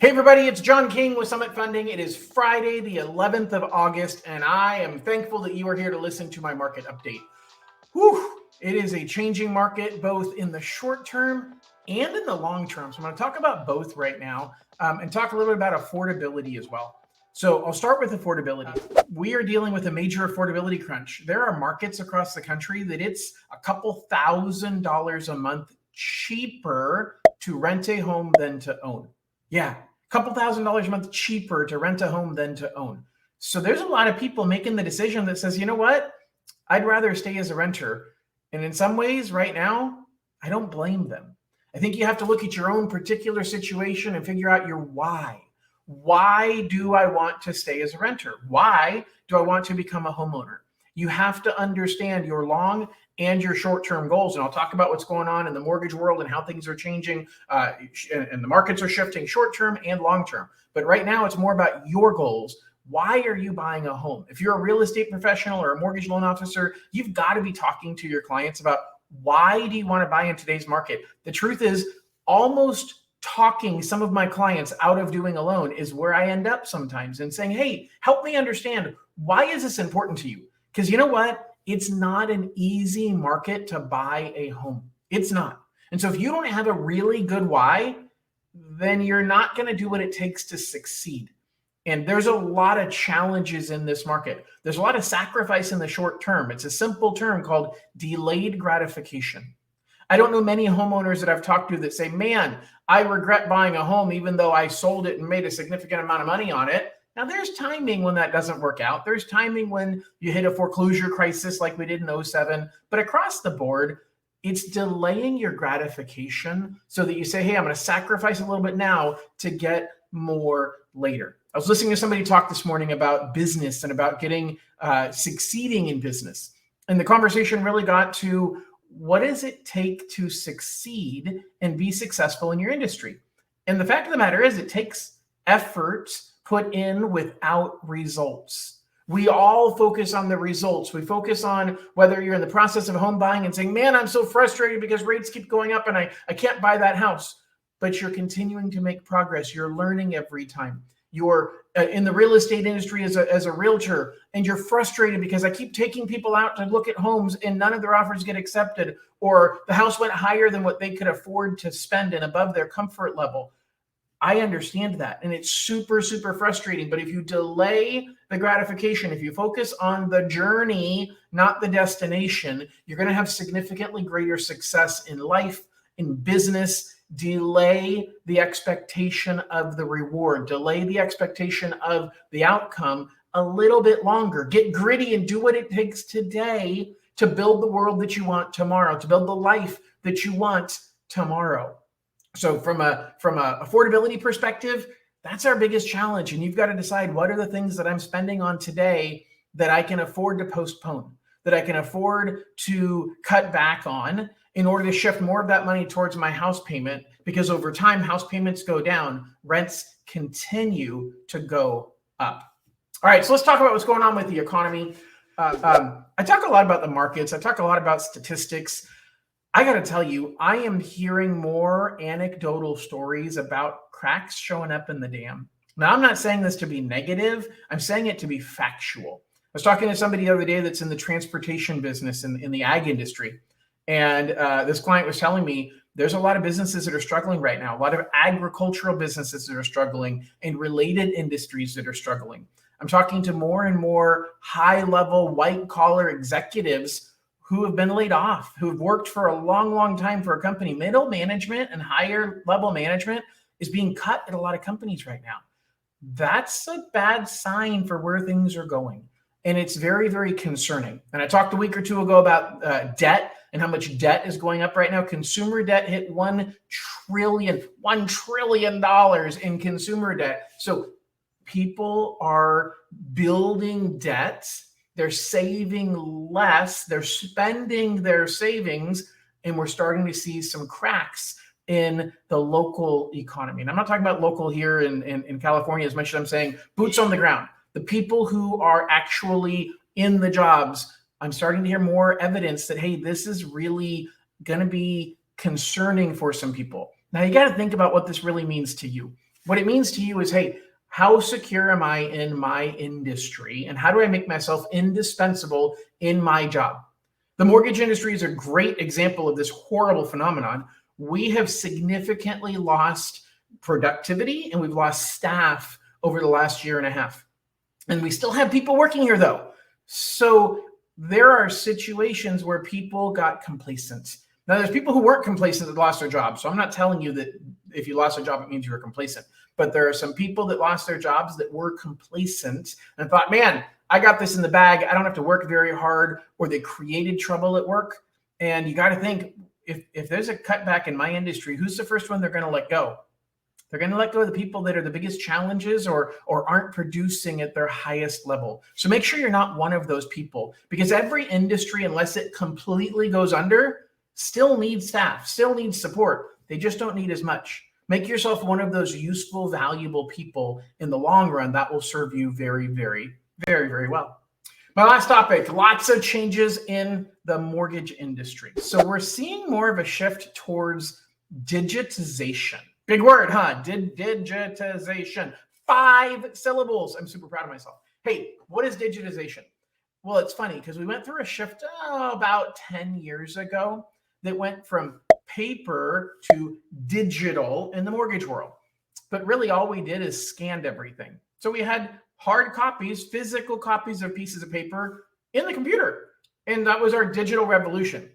Hey everybody, it's John King with Summit Funding. It is Friday, the 11th of August, and I am thankful that you are here to listen to my market update. Whew, it is a changing market, both in the short term and in the long term. So I'm going to talk about both right now and talk a little bit about affordability as well. So I'll start with affordability. We are dealing with a major affordability crunch. There are markets across the country that it's a couple $1,000s a month cheaper to rent a home than to own. Yeah, a couple $1,000s a month cheaper to rent a home than to own. So there's a lot of people making the decision that says, you know what? I'd rather stay as a renter. And in some ways right now, I don't blame them. I think you have to look at your own particular situation and figure out your why. Why do I want to stay as a renter? Why do I want to become a homeowner? You have to understand your long and your short-term goals. And I'll talk about what's going on in the mortgage world and how things are changing and the markets are shifting short-term and long-term. But right now it's more about your goals. Why are you buying a home? If you're a real estate professional or a mortgage loan officer, you've got to be talking to your clients about why do you want to buy in today's market? The truth is, almost talking some of my clients out of doing a loan is where I end up sometimes, and saying, hey, help me understand, why is this important to you? Because you know what? It's not an easy market to buy a home. It's not. And so if you don't have a really good why, then you're not going to do what it takes to succeed. And there's a lot of challenges in this market. There's a lot of sacrifice in the short term. It's a simple term called delayed gratification. I don't know many homeowners that I've talked to that say, man, I regret buying a home even though I sold it and made a significant amount of money on it. Now, there's timing when that doesn't work out. There's timing when you hit a foreclosure crisis like we did in 2007. But across the board, it's delaying your gratification so that you say, hey, I'm going to sacrifice a little bit now to get more later. I was listening to somebody talk this morning about business and about getting succeeding in business. And the conversation really got to, what does it take to succeed and be successful in your industry? And the fact of the matter is, it takes effort put in without results. We all focus on the results. We focus on whether you're in the process of home buying and saying, man, I'm so frustrated because rates keep going up and I can't buy that house. But you're continuing to make progress. You're learning every time. You're in the real estate industry as a realtor, and you're frustrated because I keep taking people out to look at homes and none of their offers get accepted, or the house went higher than what they could afford to spend and above their comfort level. I understand that, and it's super, super frustrating. But if you delay the gratification, if you focus on the journey, not the destination, you're going to have significantly greater success in life, in business. Delay the expectation of the reward, delay the expectation of the outcome a little bit longer. Get gritty and do what it takes today to build the world that you want tomorrow, to build the life that you want tomorrow. So from a affordability perspective, that's our biggest challenge. And you've got to decide, what are the things that I'm spending on today that I can afford to postpone, that I can afford to cut back on, in order to shift more of that money towards my house payment, because over time, house payments go down, rents continue to go up. All right, so let's talk about what's going on with the economy. I talk a lot about the markets. I talk a lot about statistics. I got to tell you, I am hearing more anecdotal stories about cracks showing up in the dam. Now, I'm not saying this to be negative. I'm saying it to be factual. I was talking to somebody the other day that's in the transportation business in the ag industry. And this client was telling me there's a lot of businesses that are struggling right now, a lot of agricultural businesses that are struggling and related industries that are struggling. I'm talking to more and more high-level white-collar executives who have been laid off, who have worked for a long, long time for a company. Middle management and higher-level management is being cut at a lot of companies right now. That's a bad sign for where things are going. And it's very, very concerning. And I talked a week or two ago about debt and how much debt is going up right now. Consumer debt hit $1 trillion in consumer debt. So people are building debt. They're saving less. They're spending their savings. And we're starting to see some cracks in the local economy. And I'm not talking about local here in California as much as I'm saying boots on the ground. The people who are actually in the jobs, I'm starting to hear more evidence that, hey, this is really going to be concerning for some people. Now, you got to think about what this really means to you. What it means to you is, hey, how secure am I in my industry? And how do I make myself indispensable in my job? The mortgage industry is a great example of this horrible phenomenon. We have significantly lost productivity and we've lost staff over the last year and a half. And we still have people working here though. So there are situations where people got complacent. Now there's people who weren't complacent that lost their jobs. So I'm not telling you that if you lost a job, it means you were complacent. But there are some people that lost their jobs that were complacent and thought, man, I got this in the bag. I don't have to work very hard, or they created trouble at work. And you got to think, if there's a cutback in my industry, who's the first one they're going to let go? They're going to let go of the people that are the biggest challenges or aren't producing at their highest level. So make sure you're not one of those people, because every industry, unless it completely goes under, still needs staff, still needs support. They just don't need as much. Make yourself one of those useful, valuable people in the long run. That will serve you very, very, very, very well. My last topic, lots of changes in the mortgage industry. So we're seeing more of a shift towards digitization. Big word, huh? Digitization. 5 syllables. I'm super proud of myself. Hey, what is digitization? Well, it's funny because we went through a shift about 10 years ago that went from paper to digital in the mortgage world. But really all we did is scanned everything. So we had hard copies, physical copies of pieces of paper in the computer. And that was our digital revolution.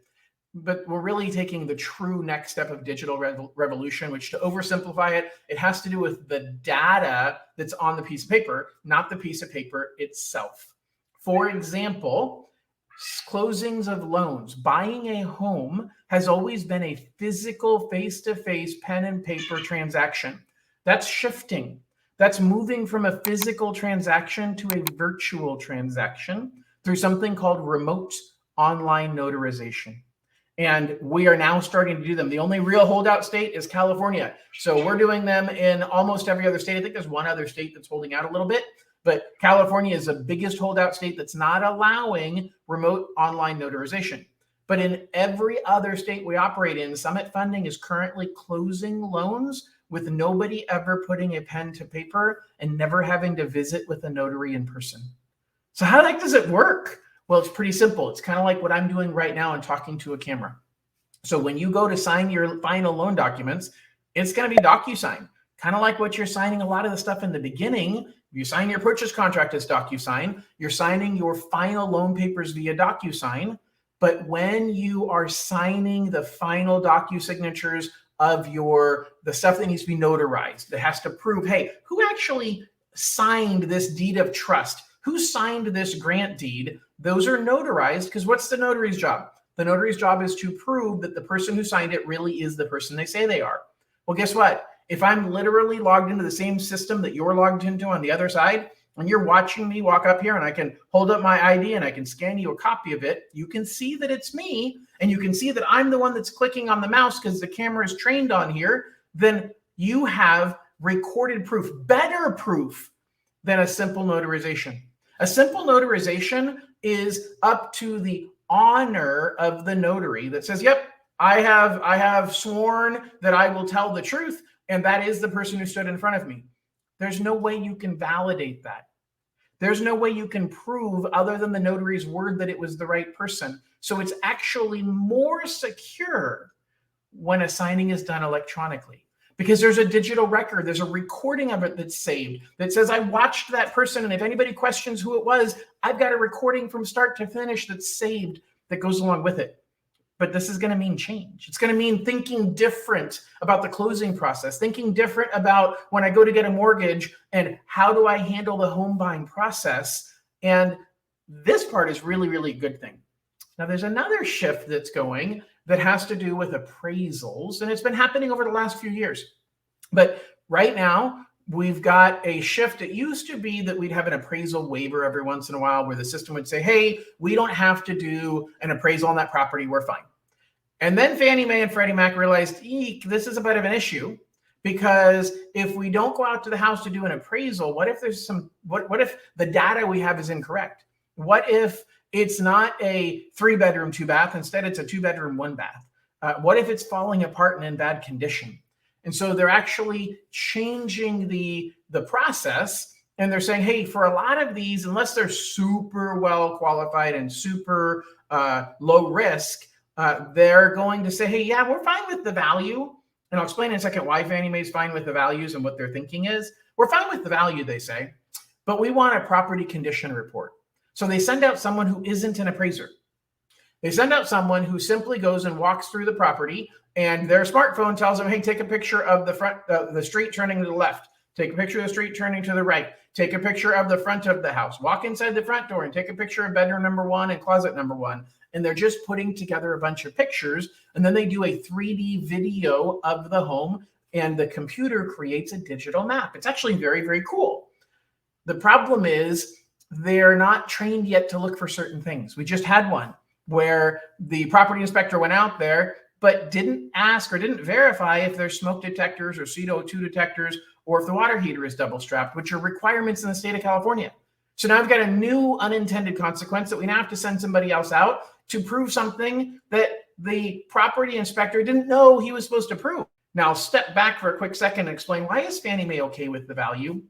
But we're really taking the true next step of digital revolution, which, to oversimplify it, it has to do with the data that's on the piece of paper, not the piece of paper itself. For example, closings of loans. Buying a home has always been a physical, face-to-face, pen and paper transaction. That's shifting. That's moving from a physical transaction to a virtual transaction through something called remote online notarization. And we are now starting to do them. The only real holdout state is California. So we're doing them in almost every other state. I think there's one other state that's holding out a little bit, but California is the biggest holdout state that's not allowing remote online notarization. But in every other state we operate in, Summit Funding is currently closing loans with nobody ever putting a pen to paper and never having to visit with a notary in person. So how the heck does it work? Well, it's pretty simple. It's kind of like what I'm doing right now and talking to a camera. So when you go to sign your final loan documents, it's going to be DocuSign, kind of like what you're signing a lot of the stuff in the beginning. You sign your purchase contract as DocuSign. You're signing your final loan papers via DocuSign. But when you are signing the final DocuSignatures of the stuff that needs to be notarized, that has to prove, hey, who actually signed this deed of trust? Who signed this grant deed? Those are notarized, because what's the notary's job? The notary's job is to prove that the person who signed it really is the person they say they are. Well, guess what? If I'm literally logged into the same system that you're logged into on the other side, and you're watching me walk up here and I can hold up my ID and I can scan you a copy of it, you can see that it's me, and you can see that I'm the one that's clicking on the mouse because the camera is trained on here. Then you have recorded proof, better proof than a simple notarization. A simple notarization is up to the honor of the notary that says, yep, I have sworn that I will tell the truth, and that is the person who stood in front of me. There's no way you can validate that. There's no way you can prove, other than the notary's word, that it was the right person. So it's actually more secure when a signing is done electronically, because there's a digital record, there's a recording of it that's saved that says, I watched that person, and if anybody questions who it was, I've got a recording from start to finish that's saved that goes along with it. But this is going to mean change. It's going to mean thinking different about the closing process, thinking different about when I go to get a mortgage and how do I handle the home buying process. And this part is really, really a good thing. Now, there's another shift that's going that has to do with appraisals, and it's been happening over the last few years. But right now, we've got a shift. It used to be that we'd have an appraisal waiver every once in a while where the system would say, hey, we don't have to do an appraisal on that property, we're fine. And then Fannie Mae and Freddie Mac realized, eek, this is a bit of an issue, because if we don't go out to the house to do an appraisal, what if the data we have is incorrect? What if it's not a 3-bedroom, 2-bath, instead it's a 2-bedroom, 1-bath? What if it's falling apart and in bad condition? And so they're actually changing the process, and they're saying, hey, for a lot of these, unless they're super well qualified and super low risk, they're going to say, hey, yeah, we're fine with the value. And I'll explain in a second why Fannie Mae is fine with the values and what their thinking is. We're fine with the value, they say, but we want a property condition report. So they send out someone who isn't an appraiser. They send out someone who simply goes and walks through the property, and their smartphone tells them, hey, take a picture of the front, the street turning to the left. Take a picture of the street turning to the right. Take a picture of the front of the house. Walk inside the front door and take a picture of bedroom number 1 and closet number 1. And they're just putting together a bunch of pictures. And then they do a 3D video of the home, and the computer creates a digital map. It's actually very, very cool. The problem is they're not trained yet to look for certain things. We just had one where the property inspector went out there, but didn't ask or didn't verify if there's smoke detectors or CO2 detectors, or if the water heater is double strapped, which are requirements in the state of California. So now we've got a new unintended consequence that we now have to send somebody else out to prove something that the property inspector didn't know he was supposed to prove. Now, I'll step back for a quick second and explain why is Fannie Mae okay with the value?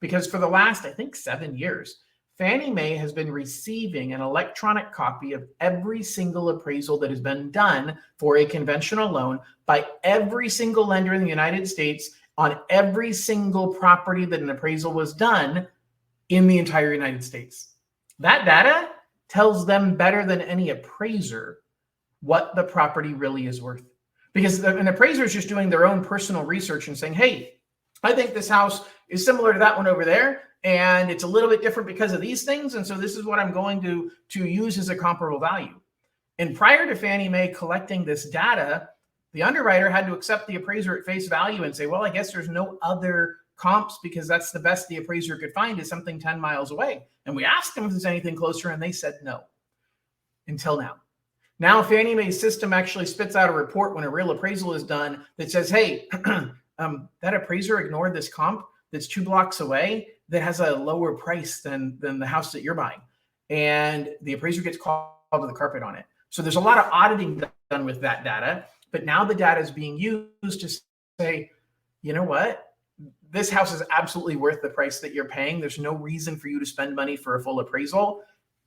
Because for the last, I think, 7 years, Fannie Mae has been receiving an electronic copy of every single appraisal that has been done for a conventional loan by every single lender in the United States on every single property that an appraisal was done in the entire United States. That data tells them better than any appraiser what the property really is worth. Because an appraiser is just doing their own personal research and saying, hey, I think this house is similar to that one over there, and it's a little bit different because of these things. And so this is what I'm going to use as a comparable value. And prior to Fannie Mae collecting this data, the underwriter had to accept the appraiser at face value and say, well, I guess there's no other comps because that's the best the appraiser could find is something 10 miles away. And we asked them if there's anything closer, and they said no until now. Now Fannie Mae's system actually spits out a report when a real appraisal is done that says, hey, that appraiser ignored this comp that's 2 blocks away that has a lower price than the house that you're buying. And the appraiser gets called to the carpet on it. So there's a lot of auditing done with that data, but now the data is being used to say, you know what? This house is absolutely worth the price that you're paying. There's no reason for you to spend money for a full appraisal.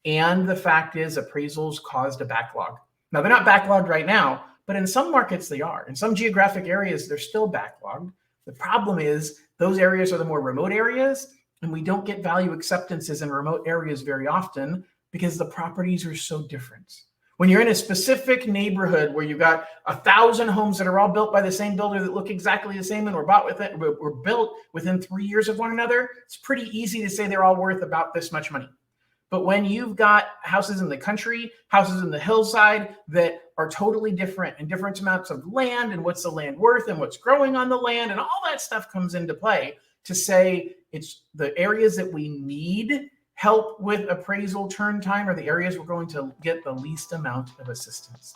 And the fact is appraisals caused a backlog. Now they're not backlogged right now, but in some markets they are. In some geographic areas, they're still backlogged. The problem is those areas are the more remote areas, and we don't get value acceptances in remote areas very often because the properties are so different. When you're in a specific neighborhood where you've got 1,000 homes that are all built by the same builder that look exactly the same and were built within 3 years of one another, it's pretty easy to say they're all worth about this much money. But when you've got houses in the country, houses in the hillside that are totally different and different amounts of land and what's the land worth and what's growing on the land and all that stuff comes into play to say it's the areas that we need help with appraisal turn time are the areas we're going to get the least amount of assistance.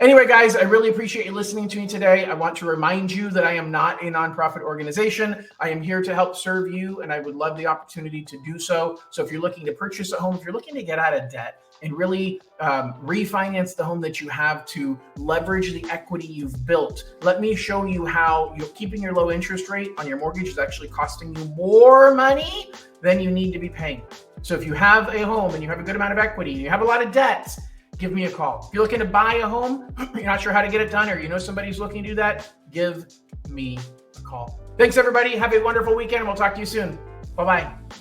Anyway, guys, I really appreciate you listening to me today. I want to remind you that I am not a nonprofit organization. I am here to help serve you, and I would love the opportunity to do so. So if you're looking to purchase a home, if you're looking to get out of debt and really refinance the home that you have to leverage the equity you've built, let me show you how keeping your low interest rate on your mortgage is actually costing you more money than you need to be paying. So if you have a home and you have a good amount of equity and you have a lot of debts, give me a call. If you're looking to buy a home, you're not sure how to get it done, or you know somebody who's looking to do that, give me a call. Thanks, everybody. Have a wonderful weekend, and we'll talk to you soon. Bye-bye.